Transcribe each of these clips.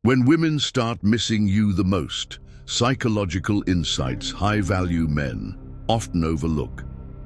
When women start missing you the most, psychological insights high-value men often overlook.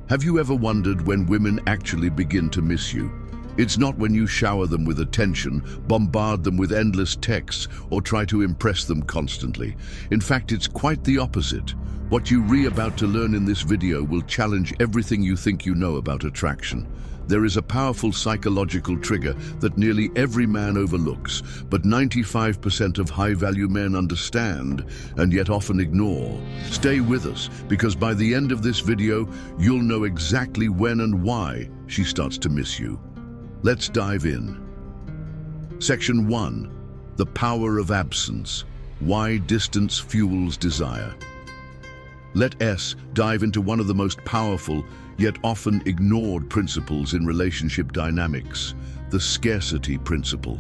Have you ever wondered when women actually begin to miss you? It's not when you shower them with attention, bombard them with endless texts, or try to impress them constantly. In fact, it's quite the opposite. What you're about to learn in this video will challenge everything you think you know about attraction. There is a powerful psychological trigger that nearly every man overlooks, but 95% of high-value men understand and yet often ignore. Stay with us, because by the end of this video, you'll know exactly when and why she starts to miss you. Let's dive in. Section 1. The power of absence. Why distance fuels desire. Let us dive into one of the most powerful, yet often ignored principles in relationship dynamics, the scarcity principle.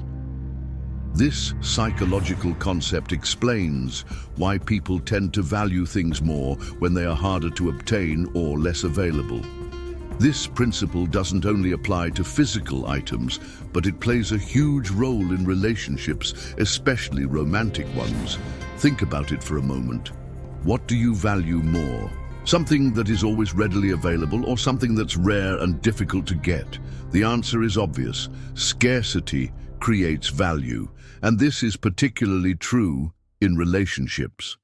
This psychological concept explains why people tend to value things more when they are harder to obtain or less available. This principle doesn't only apply to physical items, but it plays a huge role in relationships, especially romantic ones. Think about it for a moment. What do you value more? Something that is always readily available, or something that's rare and difficult to get? The answer is obvious. Scarcity creates value, and this is particularly true in relationships.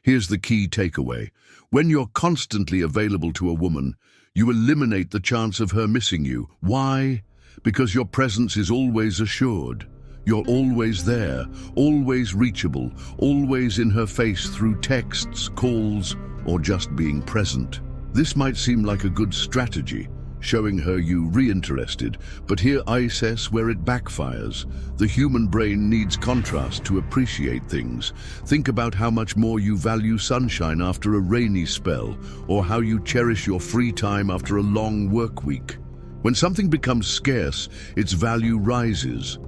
Here's the key takeaway. When you're constantly available to a woman, you eliminate the chance of her missing you. Why? Because your presence is always assured. You're always there, always reachable, always in her face through texts, calls, or just being present. This might seem like a good strategy, showing her you reinterested, but here I says where it backfires. The human brain needs contrast to appreciate things. Think about how much more you value sunshine after a rainy spell, or how you cherish your free time after a long work week. When something becomes scarce, its value rises.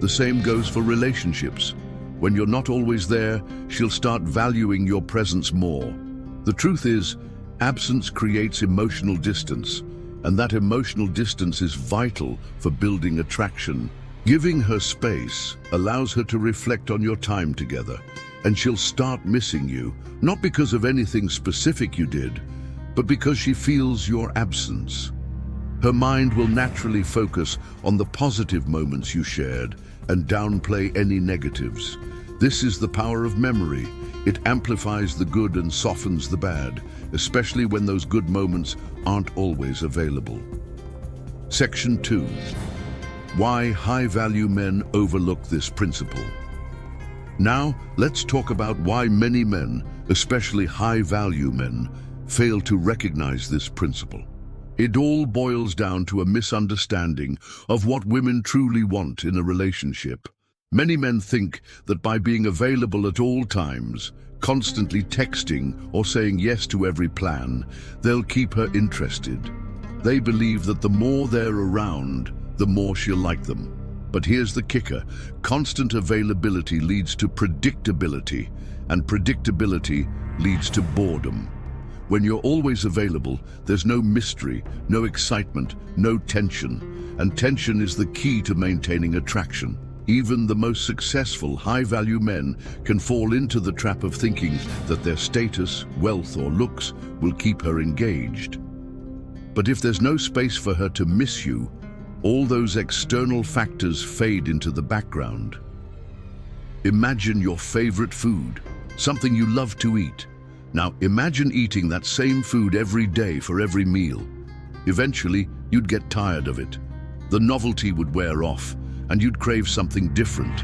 The same goes for relationships. When you're not always there, she'll start valuing your presence more. The truth is, absence creates emotional distance, and that emotional distance is vital for building attraction. Giving her space allows her to reflect on your time together, and she'll start missing you, not because of anything specific you did, but because she feels your absence. Her mind will naturally focus on the positive moments you shared and downplay any negatives. This is the power of memory. It amplifies the good and softens the bad, especially when those good moments aren't always available. Section 2. Why high-value men overlook this principle. Now, let's talk about why many men, especially high-value men, fail to recognize this principle. It all boils down to a misunderstanding of what women truly want in a relationship. Many men think that by being available at all times, constantly texting or saying yes to every plan, they'll keep her interested. They believe that the more they're around, the more she'll like them. But here's the kicker. Constant availability leads to predictability, and predictability leads to boredom. When you're always available, there's no mystery, no excitement, no tension. And tension is the key to maintaining attraction. Even the most successful, high-value men can fall into the trap of thinking that their status, wealth, or looks will keep her engaged. But if there's no space for her to miss you, all those external factors fade into the background. Imagine your favorite food, something you love to eat. Now imagine eating that same food every day for every meal. Eventually, you'd get tired of it. The novelty would wear off, and you'd crave something different.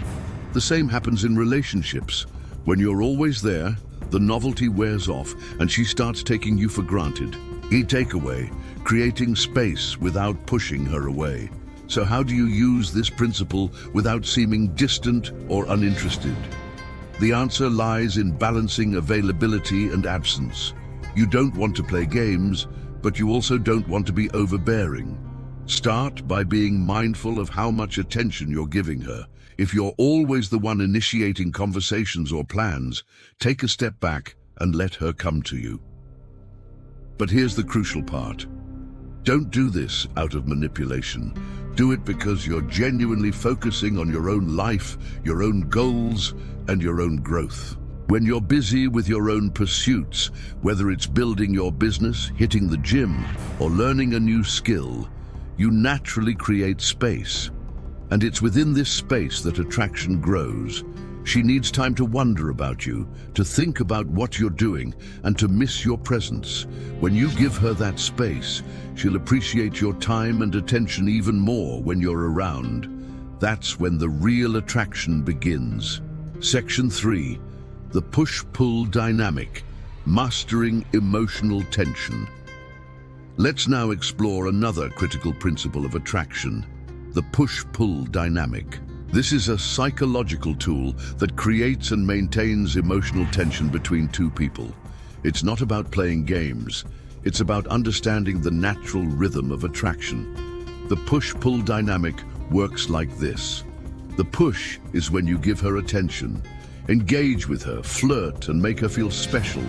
The same happens in relationships. When you're always there, the novelty wears off, and she starts taking you for granted. Key takeaway: creating space without pushing her away. So how do you use this principle without seeming distant or uninterested? The answer lies in balancing availability and absence. You don't want to play games, but you also don't want to be overbearing. Start by being mindful of how much attention you're giving her. If you're always the one initiating conversations or plans, take a step back and let her come to you. But here's the crucial part. Don't do this out of manipulation. Do it because you're genuinely focusing on your own life, your own goals, and your own growth. When you're busy with your own pursuits, whether it's building your business, hitting the gym, or learning a new skill, you naturally create space. And it's within this space that attraction grows. She needs time to wonder about you, to think about what you're doing, and to miss your presence. When you give her that space, she'll appreciate your time and attention even more when you're around. That's when the real attraction begins. Section 3. The push-pull dynamic, mastering emotional tension. Let's now explore another critical principle of attraction, the push-pull dynamic. This is a psychological tool that creates and maintains emotional tension between two people. It's not about playing games. It's about understanding the natural rhythm of attraction. The push-pull dynamic works like this. The push is when you give her attention, engage with her, flirt, and make her feel special.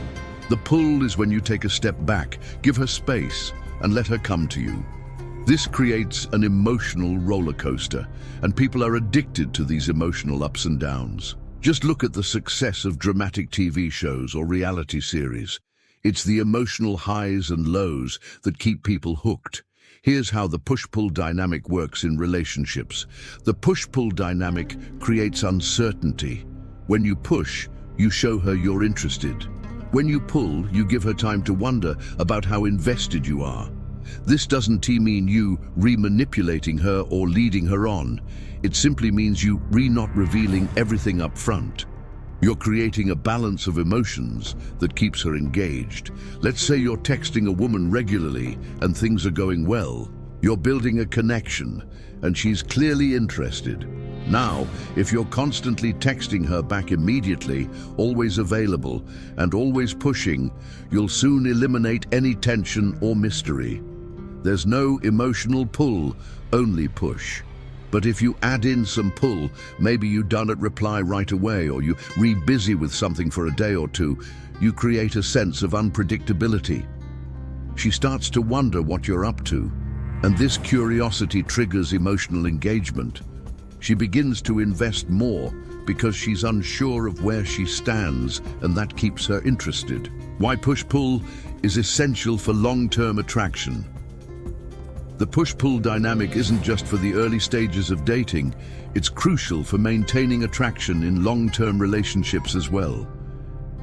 The pull is when you take a step back, give her space, and let her come to you. This creates an emotional roller coaster, and people are addicted to these emotional ups and downs. Just look at the success of dramatic TV shows or reality series. It's the emotional highs and lows that keep people hooked. Here's how the push-pull dynamic works in relationships. The push-pull dynamic creates uncertainty. When you push, you show her you're interested. When you pull, you give her time to wonder about how invested you are. This doesn't mean you re-manipulating her or leading her on. It simply means you not revealing everything up front. You're creating a balance of emotions that keeps her engaged. Let's say you're texting a woman regularly and things are going well. You're building a connection and she's clearly interested. Now, if you're constantly texting her back immediately, always available, and always pushing, you'll soon eliminate any tension or mystery. There's no emotional pull, only push. But if you add in some pull, maybe you don't reply right away or you busy with something for a day or two, you create a sense of unpredictability. She starts to wonder what you're up to, and this curiosity triggers emotional engagement. She begins to invest more because she's unsure of where she stands, and that keeps her interested. Why push-pull is essential for long-term attraction. The push-pull dynamic isn't just for the early stages of dating, it's crucial for maintaining attraction in long-term relationships as well.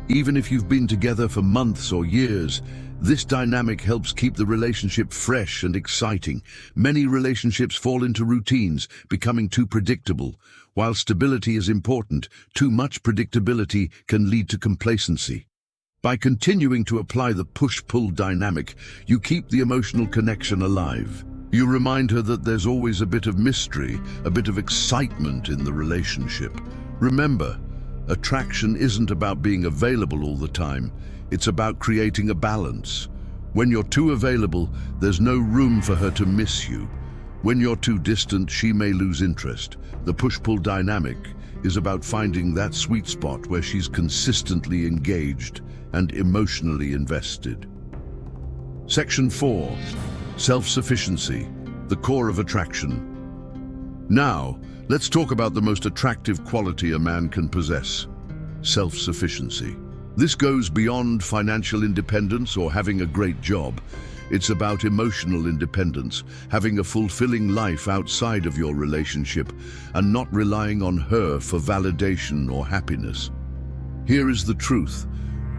Even if you've been together for months or years, this dynamic helps keep the relationship fresh and exciting. Many relationships fall into routines, becoming too predictable. While stability is important, too much predictability can lead to complacency. By continuing to apply the push-pull dynamic, you keep the emotional connection alive. You remind her that there's always a bit of mystery, a bit of excitement in the relationship. Remember, attraction isn't about being available all the time. It's about creating a balance. When you're too available, there's no room for her to miss you. When you're too distant, she may lose interest. The push-pull dynamic is about finding that sweet spot where she's consistently engaged and emotionally invested. Section 4. Self-sufficiency, the core of attraction. Now, let's talk about the most attractive quality a man can possess: self-sufficiency. This goes beyond financial independence or having a great job. It's about emotional independence, having a fulfilling life outside of your relationship and not relying on her for validation or happiness. Here is the truth.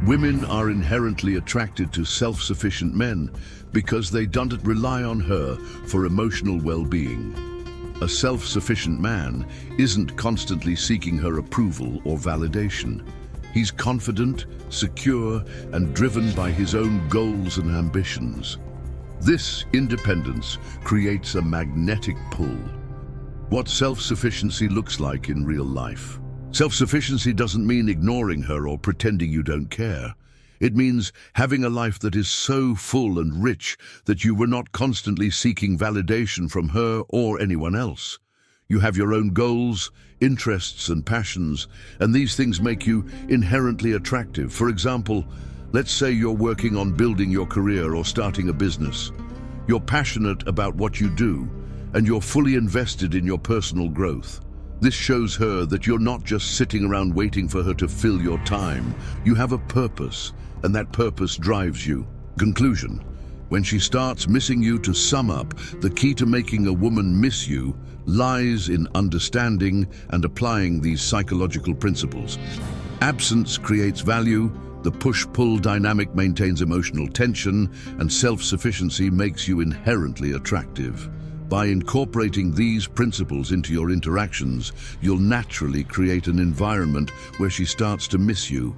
Women are inherently attracted to self-sufficient men because they don't rely on her for emotional well-being. A self-sufficient man isn't constantly seeking her approval or validation. He's confident, secure, and driven by his own goals and ambitions. This independence creates a magnetic pull. What self-sufficiency looks like in real life. Self-sufficiency doesn't mean ignoring her or pretending you don't care. It means having a life that is so full and rich that you were not constantly seeking validation from her or anyone else. You have your own goals, interests, and passions, and these things make you inherently attractive. For example, let's say you're working on building your career or starting a business. You're passionate about what you do, and you're fully invested in your personal growth. This shows her that you're not just sitting around waiting for her to fill your time. You have a purpose, and that purpose drives you. Conclusion. When she starts missing you, to sum up, the key to making a woman miss you lies in understanding and applying these psychological principles. Absence creates value, the push-pull dynamic maintains emotional tension, and self-sufficiency makes you inherently attractive. By incorporating these principles into your interactions, you'll naturally create an environment where she starts to miss you.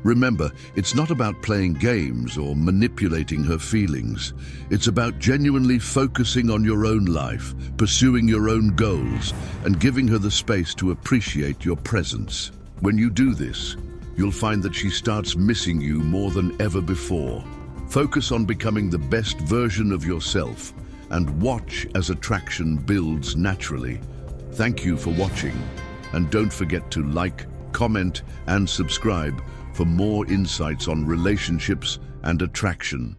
Remember, it's not about playing games or manipulating her feelings. It's about genuinely focusing on your own life, pursuing your own goals, and giving her the space to appreciate your presence. When you do this, you'll find that she starts missing you more than ever before. Focus on becoming the best version of yourself and watch as attraction builds naturally. Thank you for watching, and don't forget to like, comment, and subscribe for more insights on relationships and attraction.